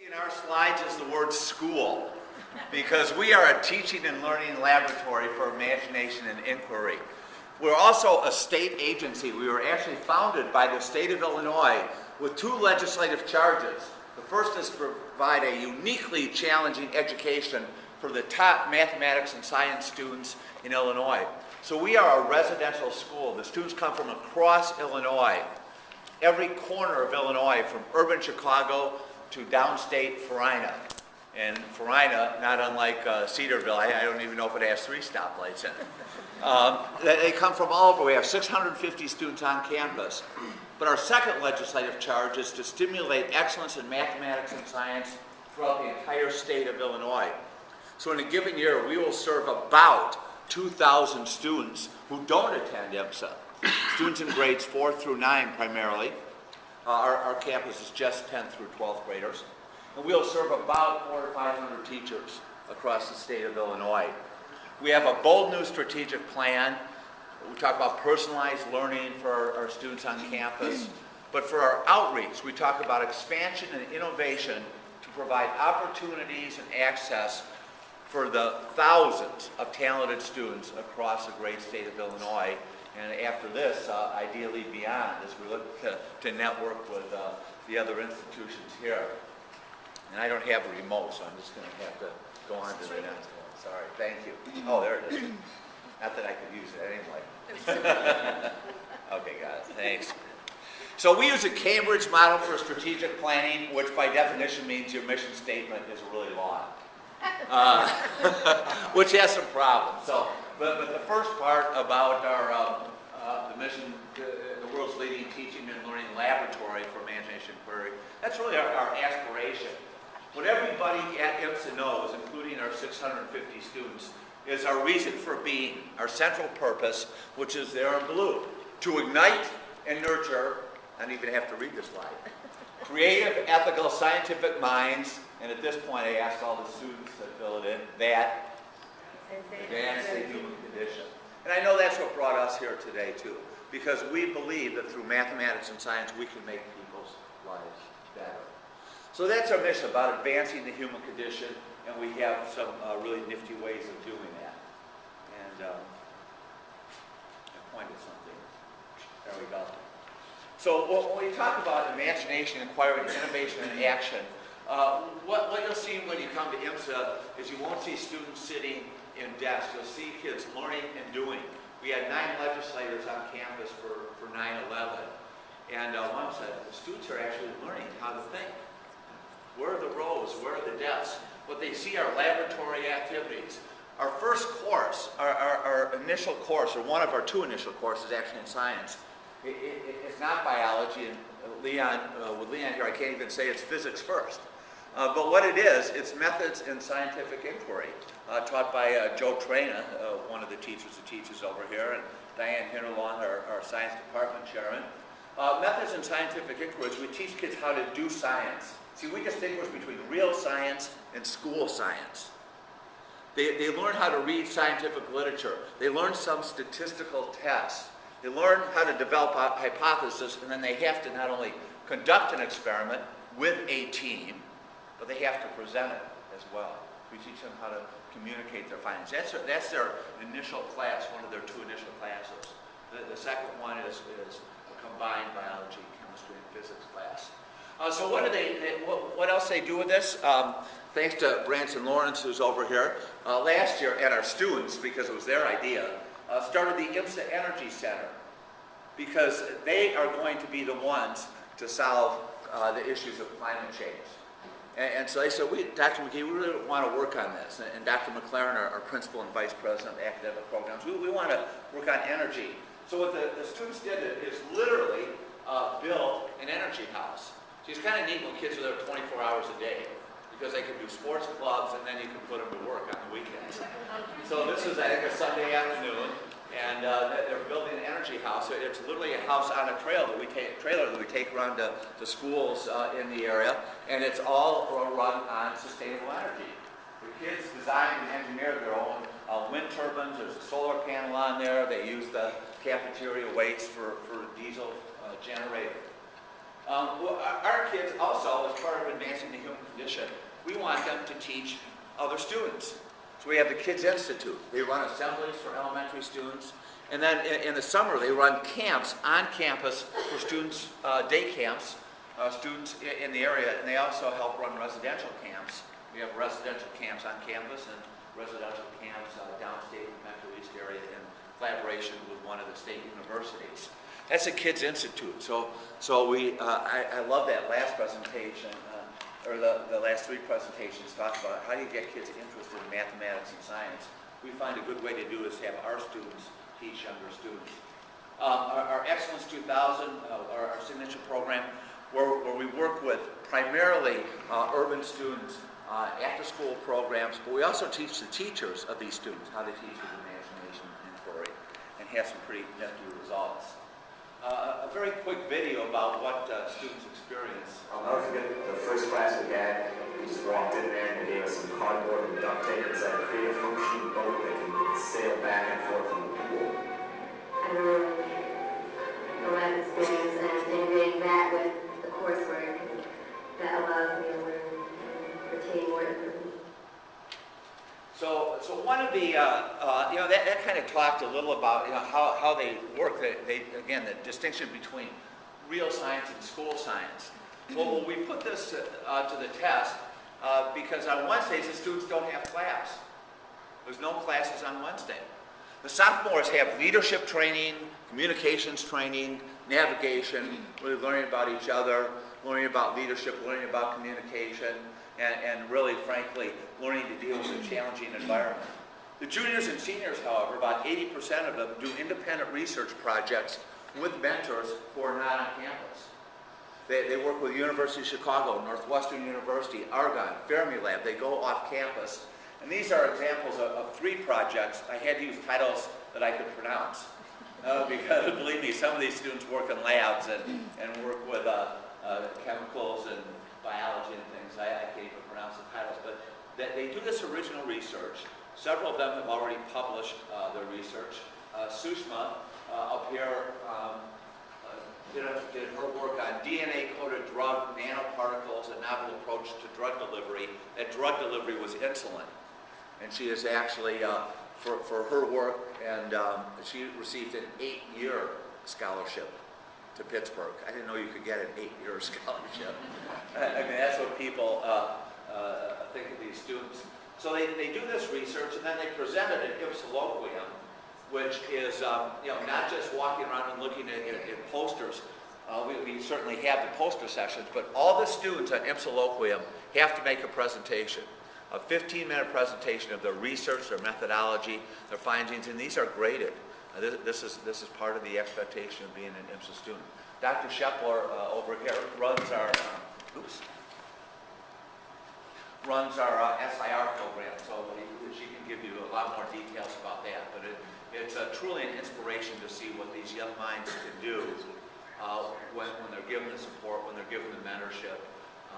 In our slides is the word school, because we are a teaching and learning laboratory for imagination and inquiry. We're also a state agency. We were actually founded by the state of Illinois with two legislative charges. The first is to provide a uniquely challenging education for the top mathematics and science students in Illinois. So we are a residential school. The students come from across Illinois, every corner of Illinois, from urban Chicago to downstate Farina. And Farina, not unlike Cedarville, I don't even know if it has 3 stoplights in it. They come from all over. We have 650 students on campus. But our second legislative charge is to stimulate excellence in mathematics and science throughout the entire state of Illinois. So in a given year, we will serve about 2,000 students who don't attend IMSA. Students in grades 4 through 9 primarily. Our campus is just 10th through 12th graders. And we'll serve about 400 to 500 teachers across the state of Illinois. We have a bold new strategic plan. We talk about personalized learning for our students on campus. But for our outreach, we talk about expansion and innovation to provide opportunities and access for the thousands of talented students across the great state of Illinois. And after this, ideally beyond, as we look to network with the other institutions here. And I don't have a remote, so I'm just going to have to go on to the next one. Sorry, thank you. Oh, there it is. Not that I could use it anyway. Okay, got it. Thanks. So we use a Cambridge model for strategic planning, which by definition means your mission statement is really long, which has some problems. So, but the first part about our the mission, the world's leading teaching and learning laboratory for imagination inquiry, that's really our aspiration. What everybody at IMSA knows, including our 650 students, is our reason for being, our central purpose, which is there in blue, to ignite and nurture, I don't even have to read this slide, creative, ethical, scientific minds, and at this point I ask all the students to fill it in, that advance the human condition. And I know that's what brought us here today too, because we believe that through mathematics and science we can make people's lives better. So that's our mission, about advancing the human condition, and we have some really nifty ways of doing that. And I pointed something. There we go. So when we talk about imagination, inquiry, innovation, and action, what you'll see when you come to IMSA is you won't see students sitting in desks. You'll see kids learning and doing. We had 9 legislators on campus for 9/11, and one said, the students are actually learning how to think. Where are the rows? Where are the desks? What they see are laboratory activities. Our first course, our initial course, or one of our 2 initial courses actually in science, it's not biology, and Leon, with Leon here, I can't even say it's physics first. But what it is, it's methods in scientific inquiry, taught by Joe Trena, one of the teachers who teaches over here, and Diane Hinterlawn, our science department chairman. Methods in scientific inquiry is we teach kids how to do science. See, we distinguish between real science and school science. They learn how to read scientific literature. They learn some statistical tests. They learn how to develop a hypothesis, and then they have to not only conduct an experiment with a team, but they have to present it as well. We teach them how to communicate their findings. That's their initial class, one of their 2 initial classes. The second one is a combined biology, chemistry, and physics class. So what else they do with this? Thanks to Branson Lawrence, who's over here, last year, and our students, because it was their idea, started the IMSA Energy Center, because they are going to be the ones to solve the issues of climate change. And so they said, Dr. McGee, we really want to work on this. And Dr. McLaren, our principal and vice president of academic programs, we want to work on energy. So what the students did is literally build an energy house. So it's kind of neat when kids are there 24 hours a day, because they can do sports clubs and then you can put them to work on the weekends. So this is, I think, a Sunday afternoon, and they're building an energy house. It's literally a house on a trailer that we take around to schools in the area, and it's all run on sustainable energy. The kids designed and engineered their own wind turbines. There's a solar panel on there. They use the cafeteria waste for diesel generator. Our kids also, as part of advancing the human condition, we want them to teach other students. So we have the Kids Institute. They run assemblies for elementary students. And then in the summer, they run camps on campus for students, day camps, students in the area. And they also help run residential camps. We have residential camps on campus and residential camps downstate in the Metro East area in collaboration with one of the state universities. That's the Kids Institute. So I love that last presentation, or the last three presentations talk about how do you get kids interested in mathematics and science. We find a good way to do is have our students teach younger students. Our Excellence 2000, our signature program, where we work with primarily urban students, after-school programs, but we also teach the teachers of these students how to teach with imagination and inquiry, and have some pretty nifty results. A very quick video about what students experience. I'll never forget the first class we had. We just walked in there and they gave us some cardboard and duct tape and said, create a functioning boat that can sail back and forth in the pool. I really like the lab experience and integrating that with the coursework that allows me to learn and retain more information. So one of the, that kind of talked a little about how they work. Again, the distinction between real science and school science. Well, we put this to the test because on Wednesdays the students don't have class. There's no classes on Wednesday. The sophomores have leadership training, communications training, navigation, really learning about each other, learning about leadership, learning about communication, and really, frankly, learning to deal with a challenging environment. The juniors and seniors, however, about 80% of them do independent research projects with mentors who are not on campus. They work with University of Chicago, Northwestern University, Argonne, Fermilab. They go off campus. And these are examples of three projects. I had to use titles that I could pronounce. Because, believe me, some of these students work in labs and work with chemicals and biology and things. I can't even pronounce the titles. But they do this original research. Several of them have already published their research. Sushma up here did her work on DNA-coded drug nanoparticles, a novel approach to drug delivery. That drug delivery was insulin. And she is actually, for her work, and she received an 8-year scholarship to Pittsburgh. I didn't know you could get an 8-year scholarship. I mean, that's what people think of these students. So they do this research, and then they present it at Ipsiloquium, which is not just walking around and looking at posters. We certainly have the poster sessions, but all the students at Ipsiloquium have to make a presentation, a 15-minute presentation of their research, their methodology, their findings, and these are graded. This is part of the expectation of being an IMSA student. Dr. Shepler over here runs our SIR program, so she can give you a lot more details about that. But it's truly an inspiration to see what these young minds can do when they're given the support, when they're given the mentorship,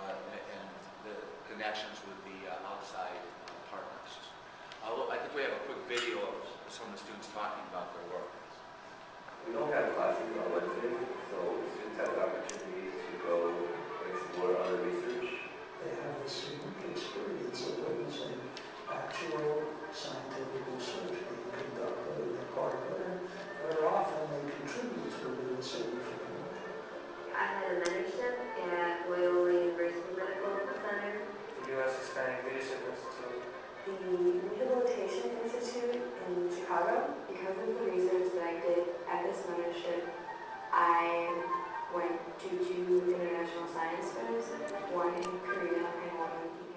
and the connections with the outside partners. I think we have a quick video of some of the students talking about their work. We don't have classes on Wednesdays, so students have the opportunity to go explore other research. They have this unique experience of witnessing actual scientific research being conducted in their partner, and very often they contribute to it in a significant way. I had a mentorship at Loyola University Medical Center. The U.S. Hispanic Leadership Institute. The Rehabilitation Institute in Chicago. Because of the research that I did at this mentorship, I went to 2 international science fairs, one in Korea and one in